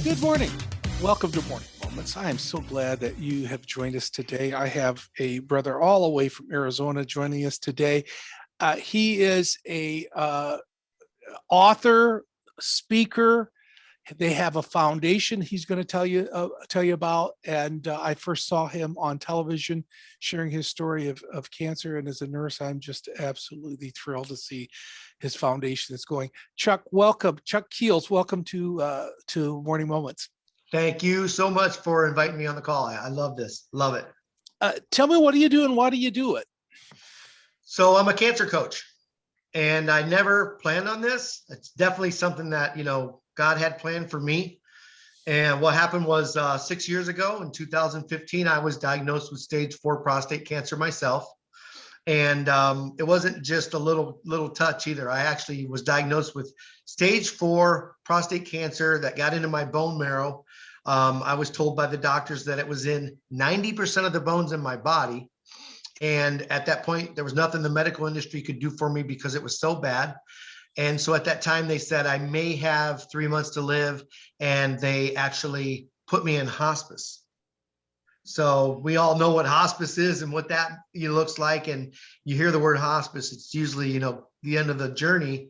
Good morning. Welcome to Morning Moments. I am so glad that you have joined us today. I have a brother all the way from Arizona joining us today. He is a author, speaker. They have a foundation he's going to tell you about. And I first saw him on television sharing his story of cancer. And as a nurse, I'm just absolutely thrilled to see his foundation that's going. Chuck, welcome. Chuck Keels, welcome to Morning Moments. Thank you so much for inviting me on the call. I love this. Love it. Tell me, what do you do and why do you do it? So I'm a cancer coach and I never planned on this. It's definitely something that, God had planned for me. And what happened was 6 years ago in 2015, I was diagnosed with stage 4 prostate cancer myself. And it wasn't just a little touch either. I actually was diagnosed with stage 4 prostate cancer that got into my bone marrow. I was told by the doctors that it was in 90% of the bones in my body. And at that point, there was nothing the medical industry could do for me because it was so bad. And so at that time, they said I may have 3 months to live, and they actually put me in hospice. So we all know what hospice is and what that looks like. And you hear the word hospice, it's usually, the end of the journey.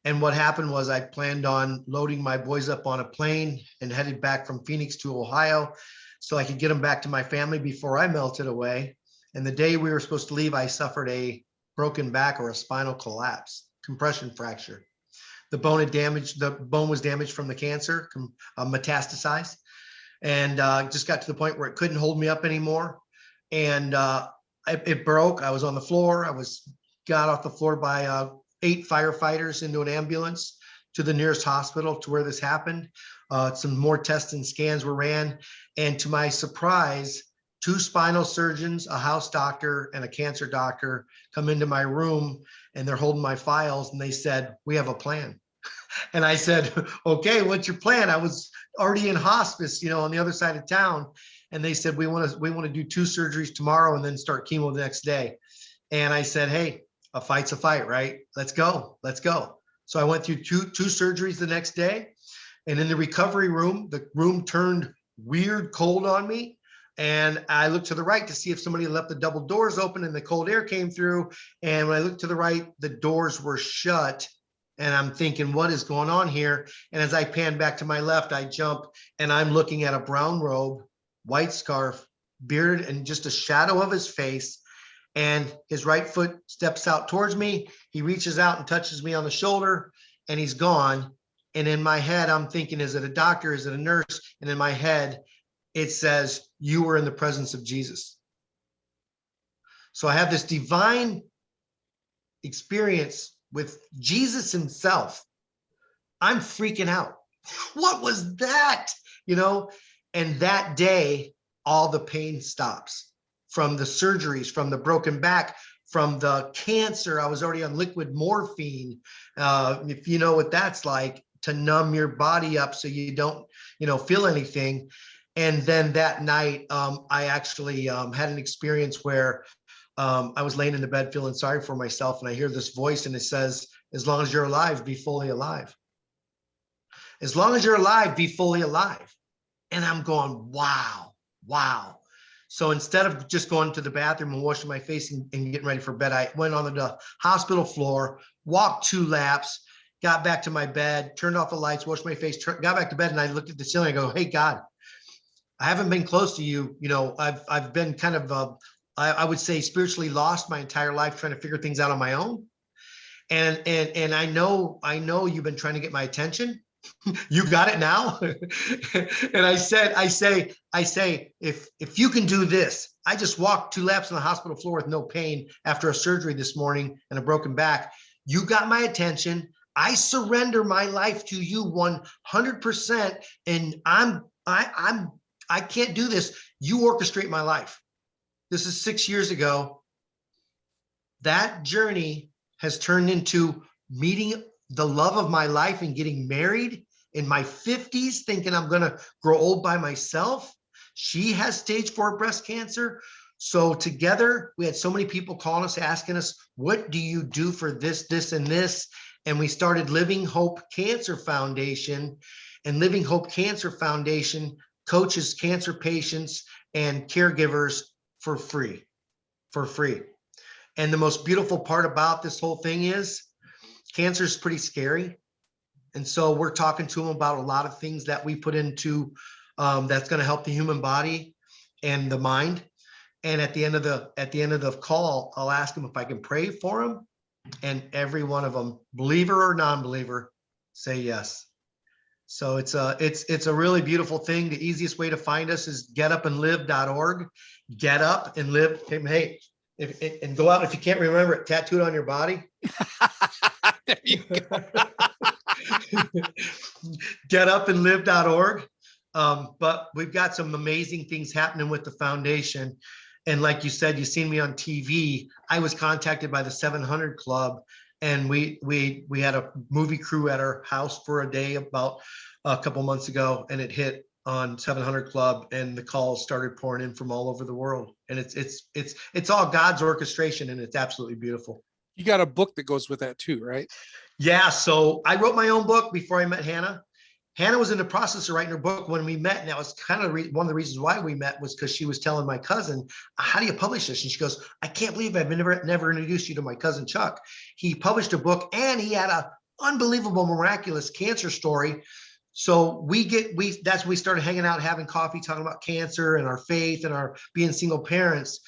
And what happened was I planned on loading my boys up on a plane and headed back from Phoenix to Ohio so I could get them back to my family before I melted away. And the day we were supposed to leave, I suffered a broken back or a spinal collapse, compression fracture. The bone was damaged from the cancer, metastasized, and just got to the point where it couldn't hold me up anymore. And it broke. I was on the floor. Got off the floor by 8 firefighters into an ambulance to the nearest hospital to where this happened. Some more tests and scans were ran. And to my surprise, 2 spinal surgeons, a house doctor, and a cancer doctor come into my room, and they're holding my files, and they said, "We have a plan." And I said, "Okay, what's your plan?" I was already in hospice, on the other side of town. And they said, we want to do 2 surgeries tomorrow and then start chemo the next day. And I said, "Hey, a fight's a fight, right? Let's go. So I went through two surgeries the next day. And in the recovery room, the room turned weird cold on me. And I looked to the right to see if somebody left the double doors open and the cold air came through. And when I looked to the right, the doors were shut. And I'm thinking, what is going on here? And as I pan back to my left, I jump and I'm looking at a brown robe, white scarf, beard, and just a shadow of his face. And his right foot steps out towards me. He reaches out and touches me on the shoulder, and he's gone. And in my head, I'm thinking, is it a doctor? Is it a nurse? And in my head, it says, "You were in the presence of Jesus." So I have this divine experience with Jesus himself. I'm freaking out. What was that? And that day, all the pain stops from the surgeries, from the broken back, from the cancer. I was already on liquid morphine. If you know what that's like, to numb your body up so you don't, feel anything. And then that night, I actually had an experience where I was laying in the bed feeling sorry for myself. And I hear this voice and it says, "As long as you're alive, be fully alive. As long as you're alive, be fully alive." And I'm going, wow. So instead of just going to the bathroom and washing my face and getting ready for bed, I went on the hospital floor, walked 2 laps, got back to my bed, turned off the lights, washed my face, got back to bed. And I looked at the ceiling. I go, "Hey, God, I haven't been close to you. I've been kind of, I would say, spiritually lost my entire life trying to figure things out on my own. And I know you've been trying to get my attention. You got it now." And I say, if you can do this, I just walked 2 laps on the hospital floor with no pain after a surgery this morning and a broken back. You got my attention. I surrender my life to you 100%. And I can't do this. You orchestrate my life. This is 6 years ago. That journey has turned into meeting the love of my life and getting married in my 50s, thinking I'm going to grow old by myself. She has stage 4 breast cancer. So together, we had so many people calling us, asking us, "What do you do for this, this, and this?" And we started Living Hope Cancer Foundation. And Living Hope Cancer Foundation coaches cancer patients and caregivers for free, for free. And the most beautiful part about this whole thing is cancer is pretty scary. And so we're talking to them about a lot of things that we put into that's going to help the human body and the mind. And at the end of the call, I'll ask them if I can pray for them. And every one of them, believer or non-believer, say yes. So it's a really beautiful thing. The easiest way to find us is getupandlive.org. Get up and live. Hey, and go out if you can't remember it, tattoo it on your body. There you go. Getupandlive.org. But we've got some amazing things happening with the foundation. And like you said, you've seen me on TV. I was contacted by the 700 Club, and we had a movie crew at our house for a day about a couple months ago, and it hit on 700 Club, and the calls started pouring in from all over the world. And it's all God's orchestration, and it's absolutely beautiful. You got a book that goes with that too, right? Yeah. So I wrote my own book before I met Hannah. Hannah was in the process of writing her book when we met. And that was kind of one of the reasons why we met, was because she was telling my cousin, how do you publish this? And she goes, I can't believe I've never introduced you to my cousin, Chuck. He published a book and he had a unbelievable, miraculous cancer story. So that's when we started hanging out, having coffee, talking about cancer and our faith and our being single parents,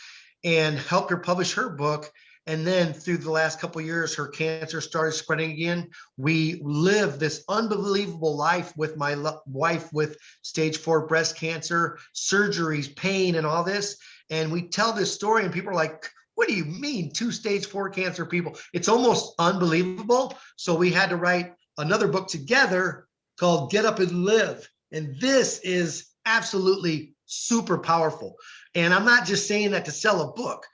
and helped her publish her book. And then through the last couple of years, her cancer started spreading again. We lived this unbelievable life with my wife with stage 4 breast cancer, surgeries, pain, and all this. And we tell this story and people are like, what do you mean 2 stage 4 cancer people? It's almost unbelievable. So we had to write another book together called Get Up and Live. And this is absolutely super powerful. And I'm not just saying that to sell a book.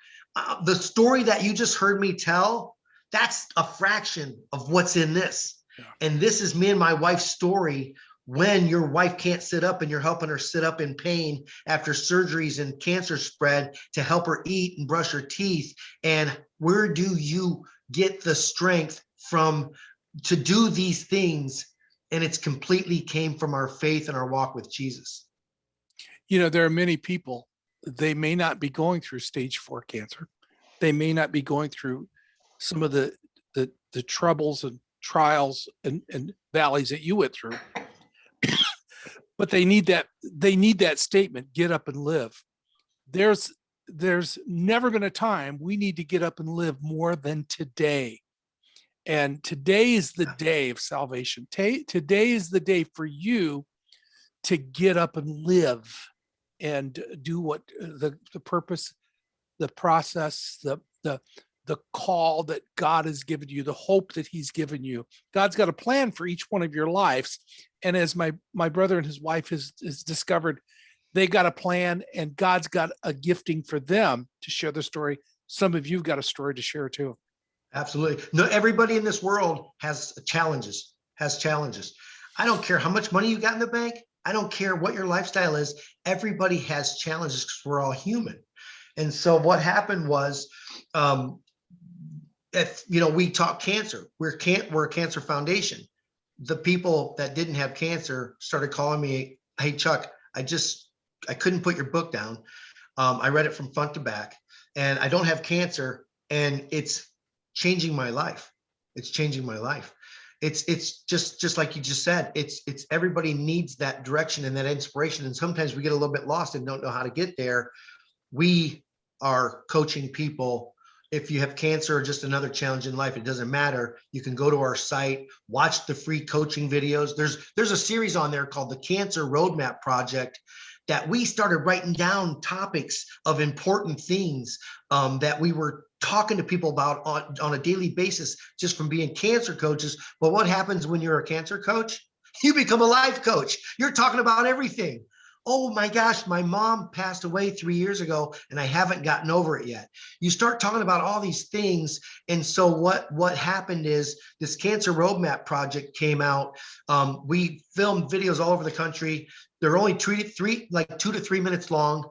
The story that you just heard me tell, that's a fraction of what's in this. Yeah. And this is me and my wife's story when your wife can't sit up and you're helping her sit up in pain after surgeries and cancer spread to help her eat and brush her teeth. And where do you get the strength from to do these things? And it's completely came from our faith and our walk with Jesus. You know, there are many people, they may not be going through stage 4 cancer. They may not be going through some of the troubles and trials and valleys that you went through, but they need that statement, get up and live. There's never been a time we need to get up and live more than today. And today is the day of salvation. Today is the day for you to get up and live and do what the purpose, the process, the call that God has given you, the hope that he's given you. God's got a plan for each one of your lives. And as my brother and his wife has discovered, they got a plan, and God's got a gifting for them to share the story. Some of you've got a story to share too. Absolutely. No, everybody in this world has challenges. I don't care how much money you got in the bank. I don't care what your lifestyle is. Everybody has challenges because we're all human. And so what happened was, we talk cancer. We're a cancer foundation. The people that didn't have cancer started calling me, hey, Chuck, I couldn't put your book down. I read it from front to back, and I don't have cancer, and it's changing my life. It's changing my life. It's just like you just said, it's everybody needs that direction and that inspiration. And sometimes we get a little bit lost and don't know how to get there. We are coaching people. If you have cancer or just another challenge in life, it doesn't matter. You can go to our site, watch the free coaching videos. There's a series on there called the Cancer Roadmap Project that we started writing down topics of important things that we were talking to people about on a daily basis, just from being cancer coaches. But what happens when you're a cancer coach? You become a life coach. You're talking about everything. Oh my gosh, my mom passed away 3 years ago and I haven't gotten over it yet. You start talking about all these things. And so what happened is this Cancer Roadmap Project came out. We filmed videos all over the country. They're only 2 to 3 minutes long.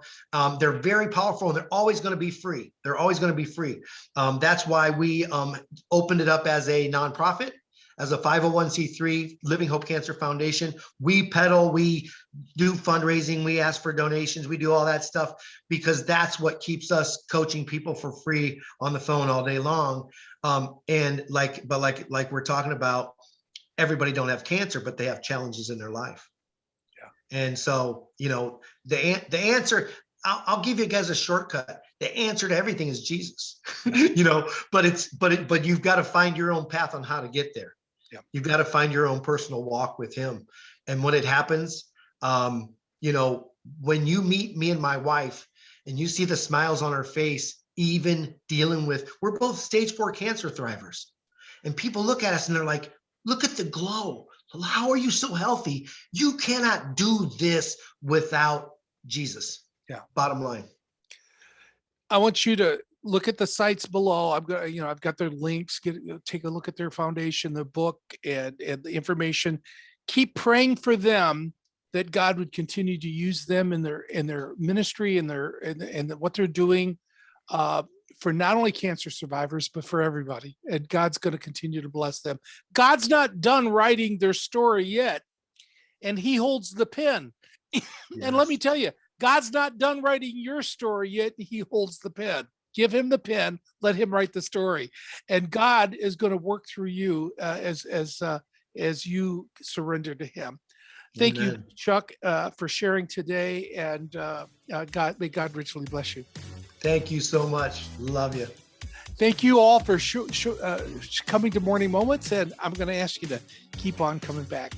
They're very powerful, and they're always going to be free. They're always going to be free. That's why we opened it up as a nonprofit. as a 501c3 Living Hope Cancer Foundation, we pedal, we do fundraising, we ask for donations, we do all that stuff because that's what keeps us coaching people for free on the phone all day long. And like we're talking about, everybody don't have cancer, but they have challenges in their life. Yeah. And so, the answer, I'll give you guys a shortcut. The answer to everything is Jesus, but you've got to find your own path on how to get there. Yeah. You've got to find your own personal walk with him. And when it happens, when you meet me and my wife and you see the smiles on our face, even dealing with, we're both stage 4 cancer thrivers, and people look at us and they're like, look at the glow. How are you so healthy? You cannot do this without Jesus. Yeah. Bottom line. I want you to look at the sites below. I've got their links. Take a look at their foundation, the book, and the information. Keep praying for them that God would continue to use them in their ministry and what they're doing for not only cancer survivors but for everybody. And God's going to continue to bless them. God's not done writing their story yet, and He holds the pen. Yes. And let me tell you, God's not done writing your story yet. He holds the pen. Give Him the pen. Let Him write the story. And God is going to work through you as you surrender to Him. Thank Amen. You, Chuck, for sharing today. And may God richly bless you. Thank you so much. Love you. Thank you all for coming to Morning Moments. And I'm going to ask you to keep on coming back.